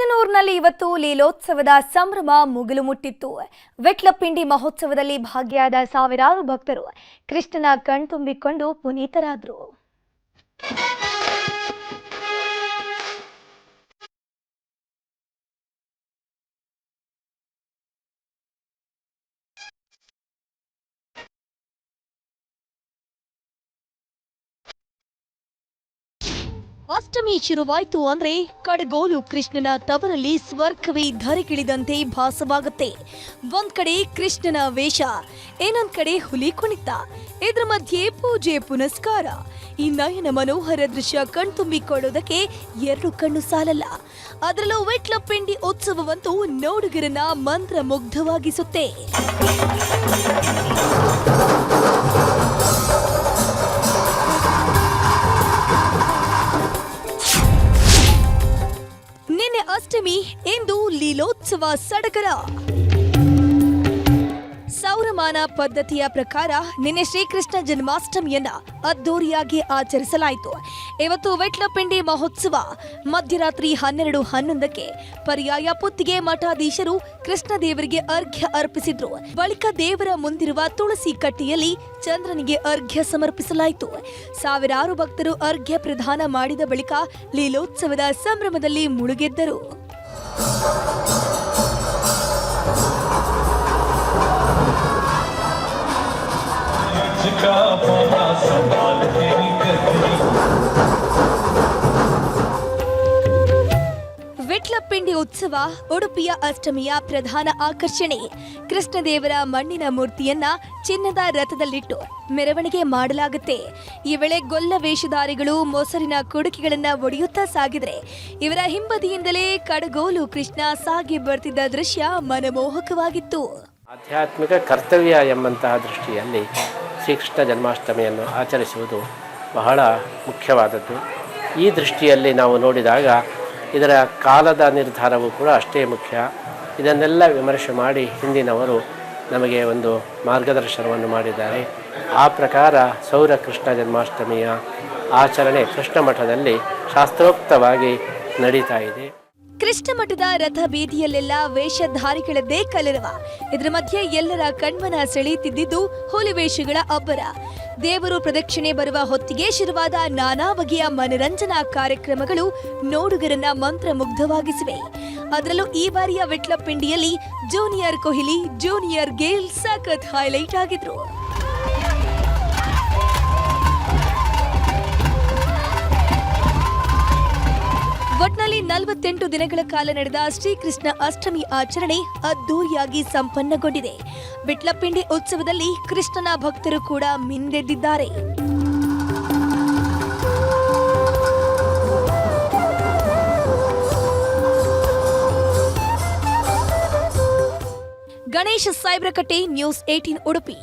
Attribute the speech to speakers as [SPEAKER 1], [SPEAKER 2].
[SPEAKER 1] ಕುಟ್ನೂರಿನಲ್ಲಿ ಇವತ್ತು ಲೀಲೋತ್ಸವದ ಸಂಭ್ರಮ ಮುಗಿಲು ಮುಟ್ಟಿತ್ತು. ವಿಟ್ಲಪಿಂಡಿ ಮಹೋತ್ಸವದಲ್ಲಿ ಭಾಗಿಯಾದ ಸಾವಿರಾರು ಭಕ್ತರು ಕೃಷ್ಣನ ಕಣ್ತುಂಬಿಕೊಂಡು ಪುನೀತರಾದರು. ಅಷ್ಟಮಿ ಶುರುವಾಯ್ತು ಅಂದ್ರೆ ಕಡಗೋಲು ಕೃಷ್ಣನ ತವರಲ್ಲಿ ಸ್ವರ್ಗವೇ ಧರೆಗಿಳಿದಂತೆ ಭಾಸವಾಗುತ್ತೆ. ಒಂದ್ ಕಡೆ ಕೃಷ್ಣನ ವೇಷ, ಇನ್ನೊಂದ್ ಕಡೆ ಹುಲಿ ಕುಣಿತ, ಇದ್ರ ಮಧ್ಯೆ ಪೂಜೆ ಪುನಸ್ಕಾರ. ಈ ನಯನ ಮನೋಹರ ದೃಶ್ಯ ಕಣ್ತುಂಬಿಕೊಳ್ಳೋದಕ್ಕೆ ಎರಡು ಕಣ್ಣು ಸಾಲಲ್ಲ. ಅದರಲ್ಲೂ ವಿಟ್ಲಪಿಂಡಿ ಉತ್ಸವವಂತೂ ನೋಡುಗರನ್ನ ಮಂತ್ರ ಮುಗ್ಧವಾಗಿಸುತ್ತೆ. ಅಷ್ಟಮಿ, ಇಂದು ಲೀಲೋತ್ಸವ ಸಡಗರ. ಸೌರಮಾನ ಪದ್ಧತಿಯ ಪ್ರಕಾರ ನಿನ್ನೆ ಶ್ರೀಕೃಷ್ಣ ಜನ್ಮಾಷ್ಟಮಿಯನ್ನ ಅದ್ದೂರಿಯಾಗಿ ಆಚರಿಸಲಾಯಿತು. ಇವತ್ತು ವಿಟ್ಲಪಿಂಡಿ ಮಹೋತ್ಸವ. ಮಧ್ಯರಾತ್ರಿ 12:11ಕ್ಕೆ ಪರ್ಯಾಯ ಪುತ್ತಿಗೆ ಮಠಾಧೀಶರು ಕೃಷ್ಣ ದೇವರಿಗೆ ಅರ್ಘ್ಯ ಅರ್ಪಿಸಿದ್ರು. ಬಳಿಕ ದೇವರ ಮುಂದಿರುವ ತುಳಸಿ ಕಟ್ಟೆಯಲ್ಲಿ ಚಂದ್ರನಿಗೆ ಅರ್ಘ್ಯ ಸಮರ್ಪಿಸಲಾಯಿತು. ಸಾವಿರಾರು ಭಕ್ತರು ಅರ್ಘ್ಯ ಪ್ರದಾನ ಮಾಡಿದ ಬಳಿಕ ಲೀಲೋತ್ಸವದ ಸಂಭ್ರಮದಲ್ಲಿ ಮುಳುಗೆದ್ದರು. ವಿಟ್ಲಪಿಂಡಿ ಉತ್ಸವ ಉಡುಪಿಯ ಅಷ್ಟಮಿಯ ಪ್ರಧಾನ ಆಕರ್ಷಣೆ. ಕೃಷ್ಣದೇವರ ಮಣ್ಣಿನ ಮೂರ್ತಿಯನ್ನ ಚಿನ್ನದ ರಥದಲ್ಲಿಟ್ಟು ಮೆರವಣಿಗೆ ಮಾಡಲಾಗುತ್ತೆ. ಈ ವೇಳೆ ಗೊಲ್ಲ ವೇಷಧಾರಿಗಳು ಮೊಸರಿನ ಕುಡುಕಿಗಳನ್ನ ಒಡೆಯುತ್ತಾ ಸಾಗಿದ್ರೆ, ಇವರ ಹಿಂಬದಿಯಿಂದಲೇ ಕಡಗೋಲು ಕೃಷ್ಣ ಸಾಗಿ ಬರ್ತಿದ್ದ ದೃಶ್ಯ ಮನಮೋಹಕವಾಗಿತ್ತು.
[SPEAKER 2] ಆಧ್ಯಾತ್ಮಿಕ ಕರ್ತವ್ಯ ಎಂಬಂತಹ ದೃಷ್ಟಿಯಲ್ಲಿ ಶ್ರೀಕೃಷ್ಣ ಜನ್ಮಾಷ್ಟಮಿಯನ್ನು ಆಚರಿಸುವುದು ಬಹಳ ಮುಖ್ಯವಾದದ್ದು. ಈ ದೃಷ್ಟಿಯಲ್ಲಿ ನಾವು ನೋಡಿದಾಗ ಇದರ ಕಾಲದ ನಿರ್ಧಾರವೂ ಕೂಡ ಅಷ್ಟೇ ಮುಖ್ಯ. ಇದನ್ನೆಲ್ಲ ವಿಮರ್ಶೆ ಮಾಡಿ ಹಿಂದಿನವರು ನಮಗೆ ಒಂದು ಮಾರ್ಗದರ್ಶನವನ್ನು ಮಾಡಿದ್ದಾರೆ. ಆ ಪ್ರಕಾರ ಸೌರ ಕೃಷ್ಣ ಜನ್ಮಾಷ್ಟಮಿಯ ಆಚರಣೆ ಕೃಷ್ಣ ಮಠದಲ್ಲಿ ಶಾಸ್ತ್ರೋಕ್ತವಾಗಿ ನಡೀತಾ ಇದೆ.
[SPEAKER 1] ಕೃಷ್ಣ ಮಠದ ರಥ ಬೀದಿಯಲ್ಲೆಲ್ಲ ವೇಷಧಾರಿಗಳದ್ದೇ ಕಲರವ. ಇದರ ಮಧ್ಯೆ ಎಲ್ಲರ ಕಣ್ಮನ ಸೆಳೆಯುತ್ತಿದ್ದು ಹುಲಿ ವೇಷಗಳ ಅಬ್ಬರ. ದೇವರು ಪ್ರದಕ್ಷಿಣೆ ಬರುವ ಹೊತ್ತಿಗೆ ಶುರುವಾದ ನಾನಾ ಬಗೆಯ ಮನರಂಜನಾ ಕಾರ್ಯಕ್ರಮಗಳು ನೋಡುಗರನ್ನ ಮಂತ್ರ ಮುಗ್ಧವಾಗಿಸಿವೆ. ಅದರಲ್ಲೂ ಈ ಬಾರಿಯ ವಿಟ್ಲಪಿಂಡಿಯಲ್ಲಿ ಜೂನಿಯರ್ ಕೊಹ್ಲಿ, ಜೂನಿಯರ್ ಗೇಲ್ ಸಖತ್ ಹೈಲೈಟ್ ಆಗಿದ್ರು. ಒಟ್ನಲ್ಲಿ 48 ದಿನಗಳ ಕಾಲ ನಡೆದ ಶ್ರೀಕೃಷ್ಣ ಅಷ್ಟಮಿ ಆಚರಣೆ ಅದ್ದೂರಿಯಾಗಿ ಸಂಪನ್ನಗೊಂಡಿದೆ. ವಿಟ್ಲಪಿಂಡಿ ಉತ್ಸವದಲ್ಲಿ ಕೃಷ್ಣನ ಭಕ್ತರು ಕೂಡ ಮಿಂದೆದ್ದಿದ್ದಾರೆ. ಗಣೇಶ ಸಾಯ್ಬ್ರಕಟ್ಟೆ, ನ್ಯೂಸ್ 18 ಉಡುಪಿ.